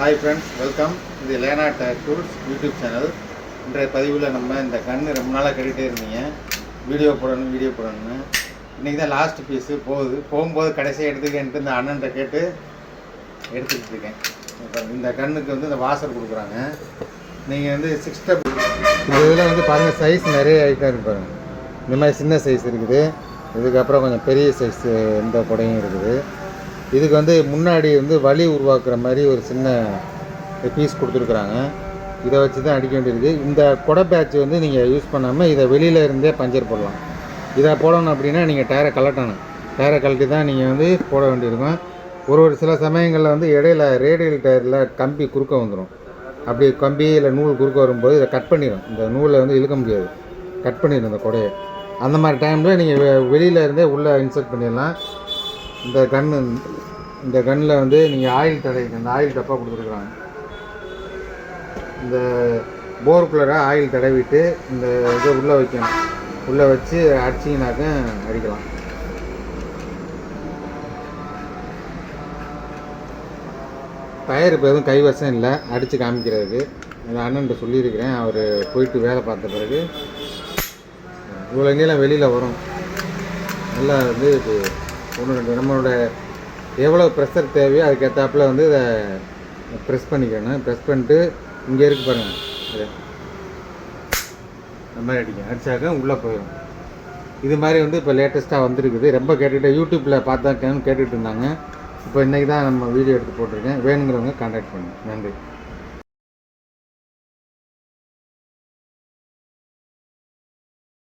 Hi friends, welcome. இது Lena tech tools YouTube channel. இன்றைய பதிவில் நம்ம இந்த கன்று ரொம்ப நாளாக கட்டிகிட்டே இருந்தீங்க, வீடியோ போடணும்னு. இன்றைக்கி தான் லாஸ்ட் பீஸு போகும்போது கடைசியாக எடுத்துக்கேன்ட்டு இந்த அண்ணன்ட்ட கேட்டு எடுத்துக்கிட்டு இருக்கேன். இப்போ இந்த கண்ணுக்கு வந்து இந்த வாசர் கொடுக்குறாங்க. நீங்கள் வந்து 6 ஸ்டெப் இந்த இதில் வந்து பாருங்கள், சைஸ் நிறைய ஐட்டம் இருக்குது பாருங்கள். இந்த மாதிரி சின்ன சைஸ் இருக்குது, இதுக்கப்புறம் கொஞ்சம் பெரிய சைஸ் இந்த குடையும் இருக்குது. இதுக்கு வந்து முன்னாடி வந்து வலி உருவாக்குற மாதிரி ஒரு சின்ன பீஸ் கொடுத்துருக்குறாங்க. இதை வச்சு தான் அடிக்க வேண்டியிருக்கு. இந்த கொடை பேட்ச் வந்து நீங்கள் யூஸ் பண்ணாமல் இதை வெளியில் இருந்தே பஞ்சர் போடலாம். இதை போடணும் அப்படின்னா நீங்கள் டயரை கழட்டி தான் நீங்கள் வந்து போட வேண்டியிருக்கும். ஒரு சில சமயங்களில் வந்து இடையில ரேடியல் டயரில் கம்பி குறுக்க வந்துடும். அப்படி கம்பி இல்லை நூல் குறுக்க வரும்போது இதை கட் பண்ணிடும். இந்த நூலை வந்து இழுக்க முடியாது, கட் பண்ணிடும் இந்த கொடையை. அந்த மாதிரி டைமில் நீங்கள் வெளியில் இருந்தே உள்ளே இன்சர்ட் பண்ணிடலாம். இந்த கன்னில் வந்து நீங்கள் ஆயில் தடவிக்கணும். இந்த ஆயில் டப்பா கொடுத்துருக்குறாங்க. இந்த போருக்குள்ளே ஆயில் தடவிட்டு இந்த இதை உள்ளே வைக்கணும். உள்ளே வச்சு அடிச்சிங்கனாக்க அடிக்கலாம். டயர் இப்போ எதுவும் கைவசம் இல்லை அடித்து காமிக்கிறதுக்கு. இந்த அண்ணன்ட்ட சொல்லியிருக்கிறேன். அவர் போயிட்டு வேலை பார்த்த பிறகு இவ்வளோ நீளம் வெளியில் வரும். நல்லா வந்து இது நம்மளோட எவ்வளோ ப்ரெஷர் தேவையோ அதுக்கேற்றாப்புல வந்து இதை ப்ரெஸ் பண்ணிக்கணும். ப்ரெஸ் பண்ணிட்டு இங்கே இருக்கு பாருங்கள், அது இந்த மாதிரி அடிச்சாக்க உள்ளே போயிடும். இது மாதிரி வந்து இப்போ லேட்டஸ்ட்டாக வந்துருக்குது. ரொம்ப யூடியூப்பில் பார்த்தா கேட்டுட்டு இருந்தாங்க. இப்போ இன்றைக்கி தான் நம்ம வீடியோ எடுத்து போட்டிருக்கேன். வேணுங்கிறவங்க கான்டாக்ட் பண்ணுங்கள். நன்றி.